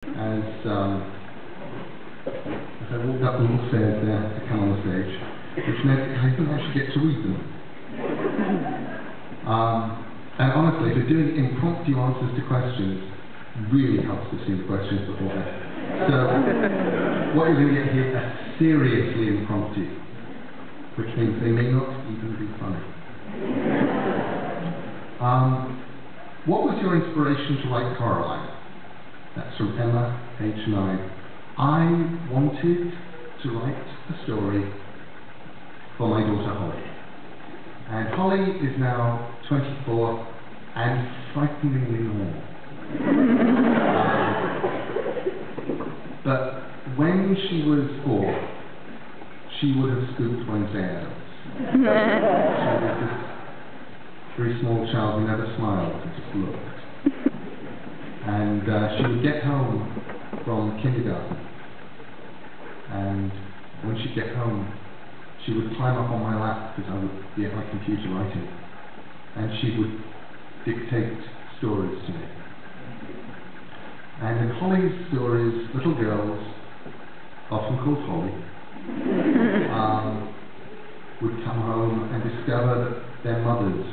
As I walked up the little stairs there to come on the stage, which meant I didn't actually get to read them. And honestly, for doing impromptu answers to questions really helps to see the questions beforehand. So, what you're going to get here is seriously impromptu, which means they may not even be funny. What was your inspiration to write Coraline? That's from Emma, age 9. I wanted to write a story for my daughter Holly. And Holly is now 24 and frighteningly normal. But when she was 4, she would have spooked Wednesday Addams. She was this very small child who never smiled, and just looked. And she would get home from kindergarten, and when she'd get home, she would climb up on my lap because I would be at my computer writing, and she would dictate stories to me. And in Holly's stories, little girls, often called Holly, would come home and discover that their mothers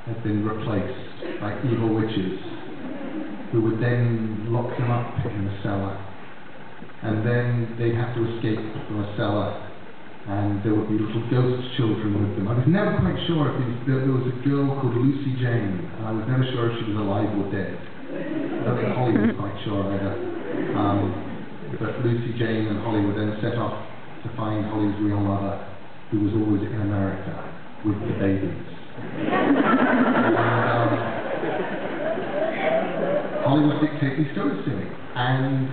had been replaced by evil witches, who would then lock them up in a cellar, and then they'd have to escape from a cellar, and there would be little ghost children with them. I was never quite sure if there was a girl called Lucy Jane, and I was never sure if she was alive or dead. I don't think Holly was quite sure either. But Lucy Jane and Holly were then set off to find Holly's real mother, who was always in America with the babies. Holly would dictate these stories to me, and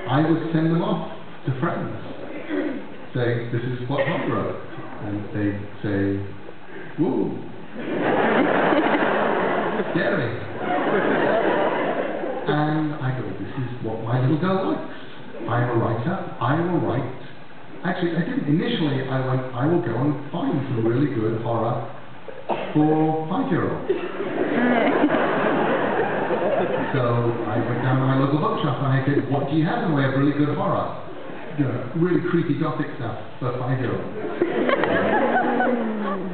I would send them off to friends, saying, "This is what Holly wrote," and they'd say, "Woo, scary." And I go, "This is what my little girl likes. I'm a writer. I will write." Actually, I didn't. Initially, I went, I will go and find some really good horror for 5-year-olds. So I went down to my local bookshop and I said, "What do you have in the way of really good horror? You know, really creepy gothic stuff for 5-year-olds."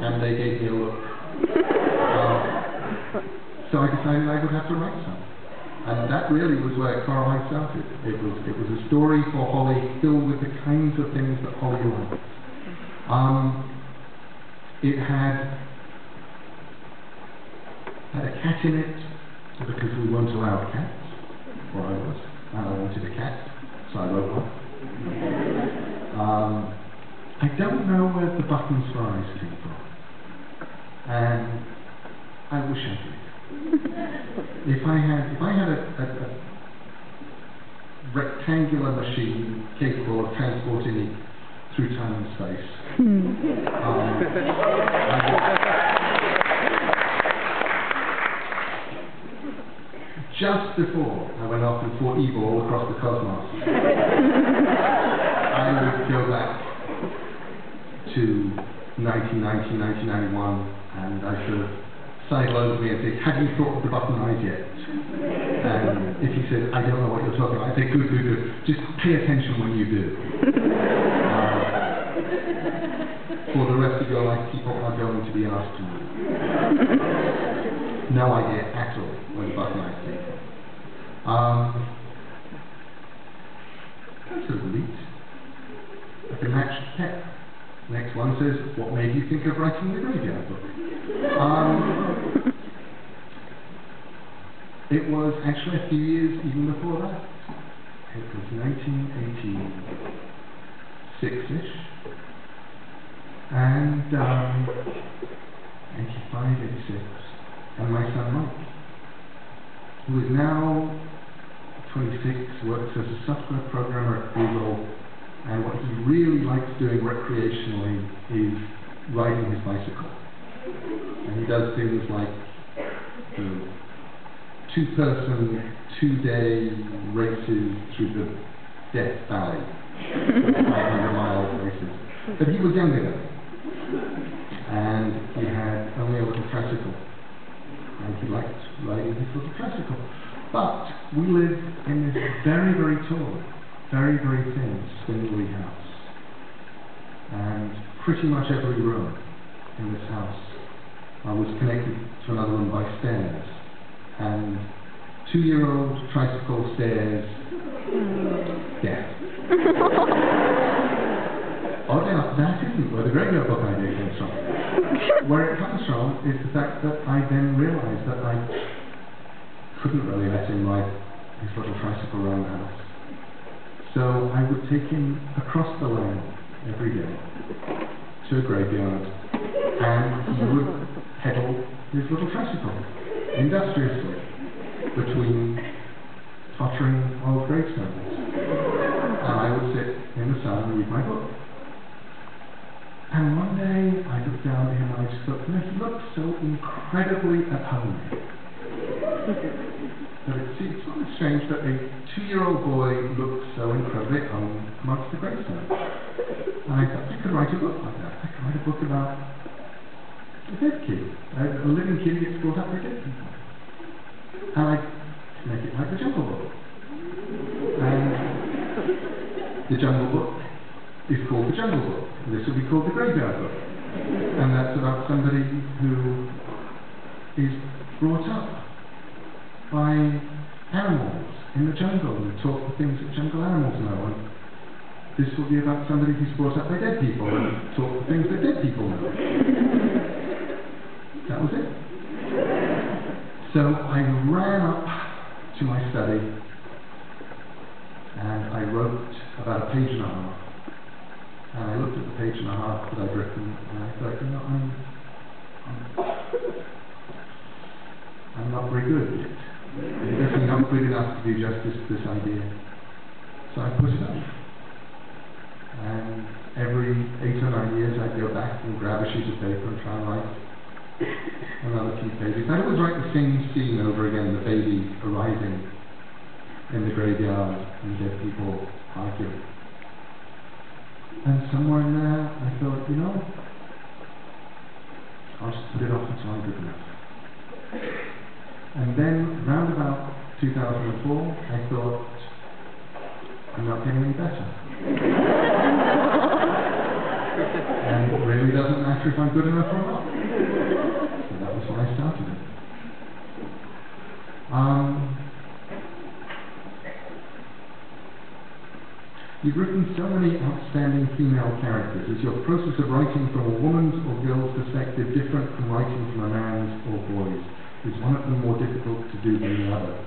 And they gave me a look. So I decided I would have to write some. And that really was where Coraline started. It was a story for Holly filled with the kinds of things that Holly liked. It had a cat in it, because we weren't allowed cats, or I was, and I wanted a cat, so I wrote one. I don't know where the buttons for eyes came from, and I wish I did. If I had a rectangular machine capable of transporting me through time and space, just before I went off and fought evil all across the cosmos, I would go back to 1990, 1991, and I sort of sidle over me and say, "Have you thought of the button eyes yet?" And if he said, "I don't know what you're talking about," I'd say, "Good, good, good. Just pay attention when you do." For the rest of your life, people are going to be asked to move. No idea at all where the button eyes came from. That's sort of neat. Like a matched pet. Next one says, "What made you think of writing the Graveyard Book?" It was actually a few years even before that. It was 1986-ish. And 85, 86. And my son Mike, who is now 26, works as a software programmer at Google, and what he really likes doing recreationally is riding his bicycle. And he does things like 2-person, 2-day races through the Death Valley, 500-mile races. But he was younger then, and he had only a little tricycle. And he liked riding his little tricycle. But we live in this very, very tall, very, very thin, spindly house. And pretty much every room in this house was connected to another room by stairs. And 2-year-old tricycle stairs, death. Oddly enough, that isn't where the graveyard book idea comes from. Where it comes from is the fact that I then realised that I couldn't really let him ride his little tricycle around the house. So I would take him across the lane every day to a graveyard, and he would pedal his little tricycle industriously between tottering old gravestones. And I would sit in the sun and read my book. And one day I looked down at him and I just thought, you know, he looked so incredibly at home. But it's sort of strange that a 2-year-old boy looks so incredibly at home amongst the gravestones. And I thought, I could write a book like that. I could write a book about a dead kid. A living kid gets brought up by dead people. And I could make it like the Jungle Book. And the Jungle Book is called the Jungle Book. And this will be called the Graveyard Book. And that's about somebody who is brought up by animals in the jungle and taught the things that jungle animals know. And this will be about somebody who's brought up by dead people and taught the things that dead people know. That was it. So I ran up to my study and I wrote about a page and a half. And I looked at the page and a half that I'd written and I thought, you know, I'm not very good at it. It's definitely not good enough to do justice to this idea. So I put it up. And every 8 or 9 years I'd go back and grab a sheet of paper and try and write another few pages. I always write the same scene over again, the baby arriving in the graveyard and dead people arguing. And somewhere in there I thought, you know, I'll just put it off until I'm good enough. And then, round about 2004, I thought, I'm not getting any better. And it really doesn't matter if I'm good enough or not. So that was when I started it. You've written so many outstanding female characters. Is your process of writing from a woman's or girl's perspective different from writing from a man's or boy's? Is one of them more difficult to do than the other?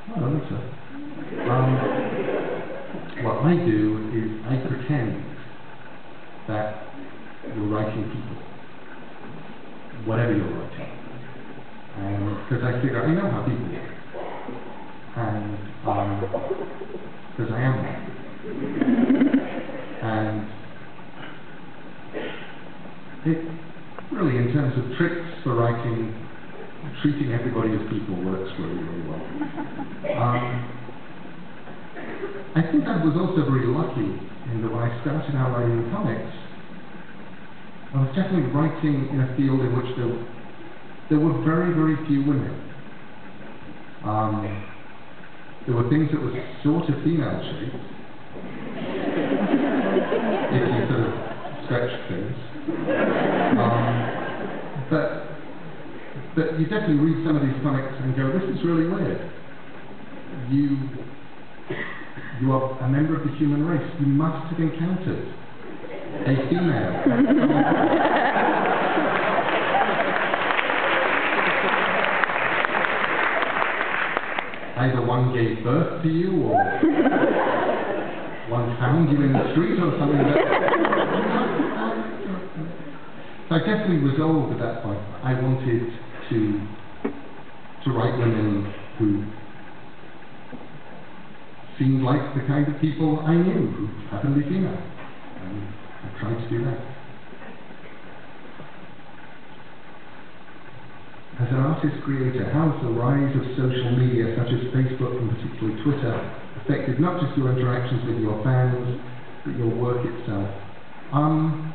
I don't think so. What I do is I pretend that you're writing people, whatever you're writing. Because I figure I know how people work. And because I am one. And it really, in terms of tricks for writing, treating everybody as people works really, really well. I think I was also very lucky in that when I started out writing comics, I was definitely writing in a field in which there were very, very few women. There were things that were sort of female-shaped, if you sort of stretch things. But you definitely read some of these comics and go, this is really weird. You are a member of the human race. You must have encountered a female. Either one gave birth to you, or one found you in the street, or something like that. So I definitely resolved at that point. I wanted to write women who seemed like the kind of people I knew, who happened to be female. And I tried to do that. As an artist-creator, how has the rise of social media, such as Facebook and particularly Twitter, affected not just your interactions with your fans, but your work itself? I'm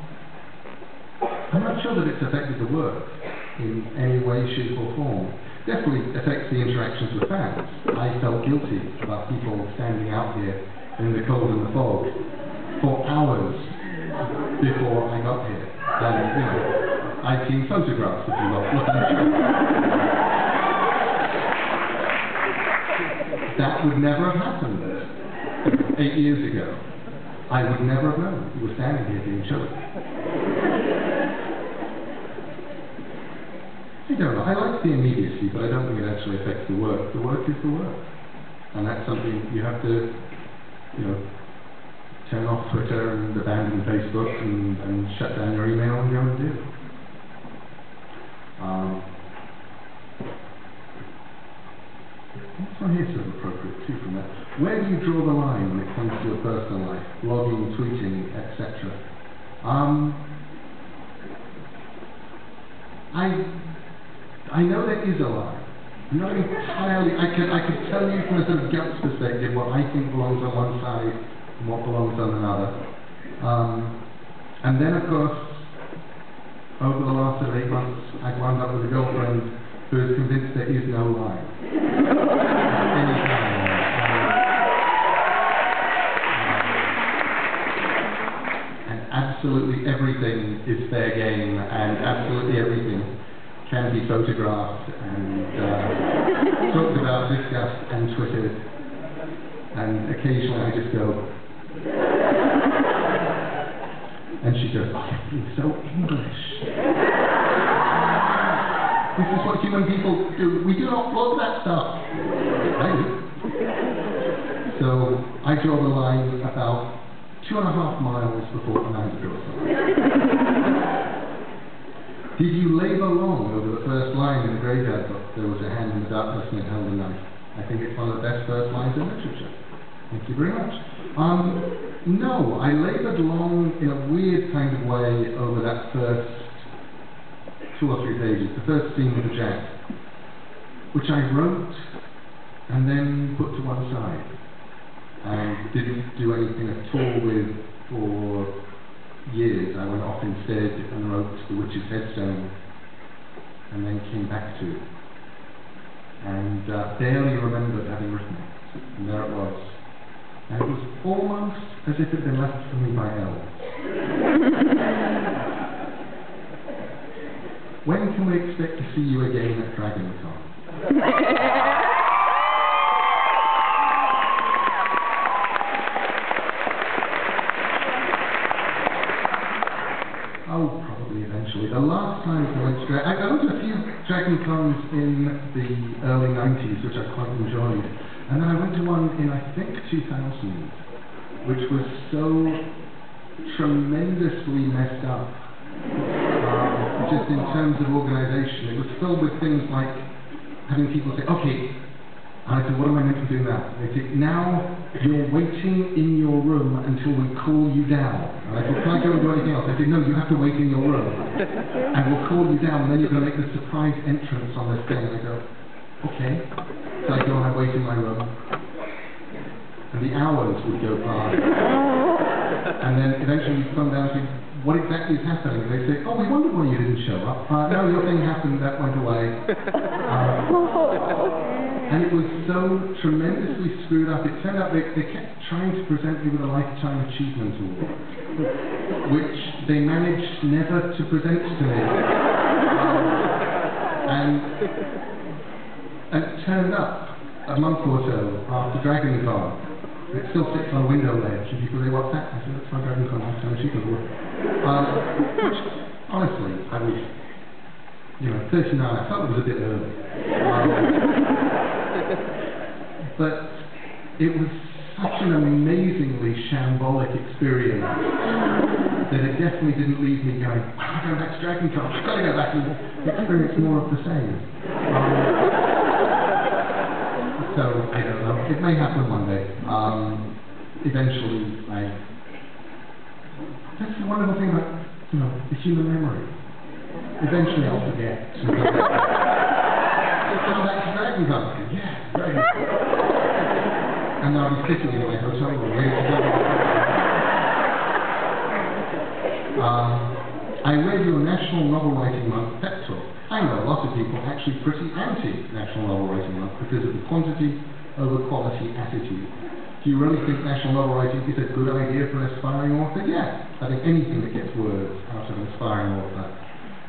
not sure that it's affected the work in any way, shape or form. definitely affects the interactions with fans. I felt guilty about people standing out here in the cold and the fog for hours before I got here. And, you know, I've seen photographs if you look at them. That would never have happened 8 years ago. I would never have known you were standing here being chosen. I don't know. I like the immediacy, but I don't think it actually affects the work. The work is the work. And that's something you have to, you know, turn off Twitter and abandon Facebook and shut down your email and go and do. This one here is sort of appropriate too from that. Where do you draw the line when it comes to your personal life, blogging, tweeting, etc.? I know there is a line. I'm not entirely. I could tell you from a sort of gut perspective what I think belongs on one side and what belongs on another. And then, of course, over the last 8 months, I've wound up with a girlfriend who is convinced there is no line. And absolutely everything is fair game, and absolutely everything can be photographed and talked about, discussed, and twittered. And occasionally I just go, and she goes, "Oh, you're being so English." This is what human people do. We do not blog that stuff. I do. So I draw the line about 2.5 miles before Amanda draws the line. Did you labour long over the first line in the graveyard book? There was a hand in the darkness and it held a knife. I think it's one of the best first lines in literature. Thank you very much. No, I laboured long in a weird kind of way over that first 2 or 3 pages, the first scene with the Jack, which I wrote and then put to one side and didn't do anything at all with for years. I went off instead and wrote The Witch's Headstone and then came back to it and barely remembered having written it, and there it was. And it was almost as if it had been left for me by elves. When can we expect to see you again at DragonCon? Oh, probably eventually. The last time I went to I went to a few DragonCons in the early 90s, which I quite enjoyed. And then I went to one in, I think, 2000, which was so tremendously messed up. Just in terms of organisation, it was filled with things like having people say, "Okay," and I said, "What am I meant to do now?" They said, "Now you're waiting in your room until we call you down." And I said, "Can I go and do anything else?" They said, "No, you have to wait in your room, and we'll call you down, and then you're going to make the surprise entrance on this thing." And I go, "Okay." So I go and I wait in my room, and the hours would go by, and then eventually you come down and say, "What exactly is happening?" And they say, "Oh, we wondered why you didn't show up. No, your thing happened, that went away." And it was so tremendously screwed up. It turned out they kept trying to present me with a Lifetime Achievement Award, which they managed never to present to me. And it turned up a month or so after DragonCon. It still sits on a window ledge, and people say, "What's that?" I said, "That's my DragonCon Lifetime Achievement Award." Which, honestly, I was, 39. I felt it was a bit early. But it was such an amazingly shambolic experience that it definitely didn't leave me going, "I'm going back to DragonCon. I've got to go back and experience more of the same." So, I don't know. It may happen one day. Eventually, that's the wonderful thing about, the human memory. Eventually I'll forget. Come back to DragonCon. Yeah, DragonCon. And now I'll be sitting in my hotel room ready to go. I read your National Novel Writing Month pep talk. I I know a lot of people actually pretty anti-National Novel Writing Month because of the quantity over quality attitude. Do you really think National Novel Writing is a good idea for an aspiring author? Yeah. I think anything that gets words out of an aspiring author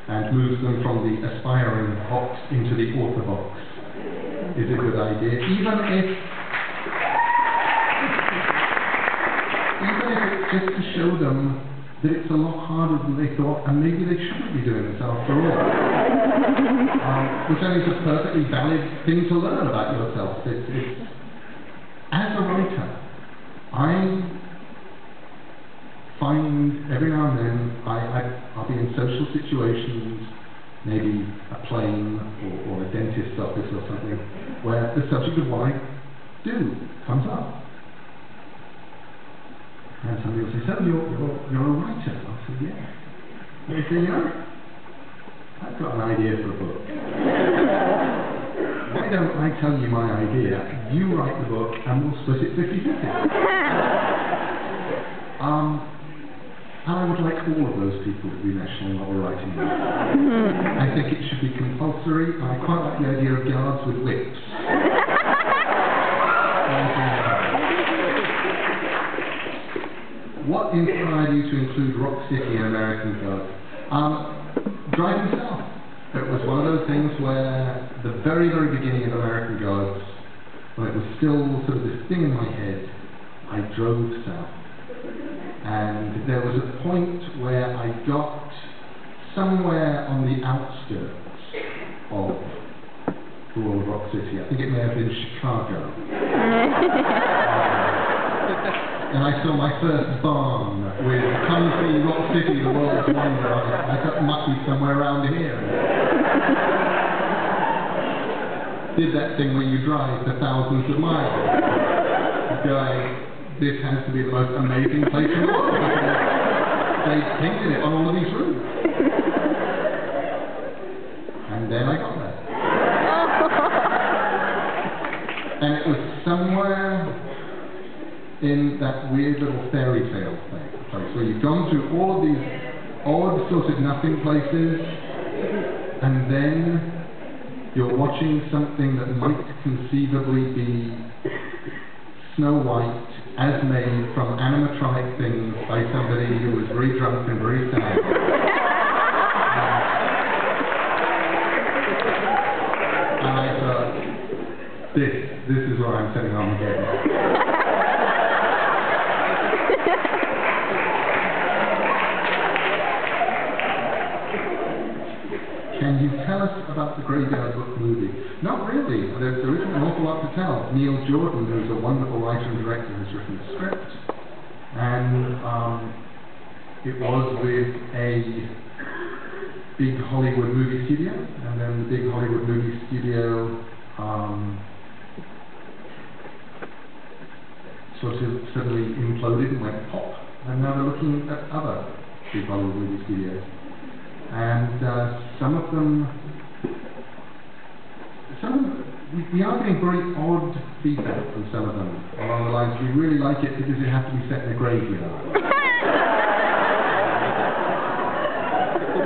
and moves them from the aspiring box into the author box is a good idea, even if it's just to show them that it's a lot harder than they thought, and maybe they shouldn't be doing this after all. Which I think is a perfectly valid thing to learn about yourself. As a writer, I find every now and then I'll be in social situations, maybe a plane or a dentist's office or something, where the subject of what I do comes up. And somebody will say, so you're a writer? I'll say, yeah. And they say, you know, I've got an idea for a book. Why don't I tell you my idea, you write the book, and we'll split it 50-50. And I would like all of those people to be National Novel Writing Month. I think it should be compulsory, and I quite like the idea of guards with whips. What inspired you to include Rock City in American Gods? Driving south. It was one of those things where the very, very beginning of American Gods, when it was still sort of this thing in my head, I drove south. And there was a point where I got somewhere on the outskirts of rural Rock City. I think it may have been Chicago. And I saw my first barn with "Come see Rock City, the world's wonder" on it. I thought it must be somewhere around here. Did that thing where you drive for thousands of miles, going, this has to be the most amazing place in the world, because they painted it on all of these roofs. And then I got there. And it was somewhere in that weird little fairy tale place where you've gone through all of these odd sort of nothing places, and then you're watching something that might conceivably be Snow White as made from animatronic things by somebody who was very drunk and very sad. And I thought, this is where I'm setting Armageddon. Can you tell us about the Graveyard Book movie? Not really. There isn't an awful lot to tell. Neil Jordan, who's a wonderful writer and director, has written the script. And it was with a big Hollywood movie studio. And then the big Hollywood movie studio sort of suddenly imploded and went pop. And now they're looking at other big Hollywood movie studios. And some of them, we are getting very odd feedback from some of them along the lines, we really like it because it has to be set in a graveyard.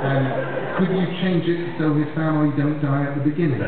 And could you change it so his family don't die at the beginning?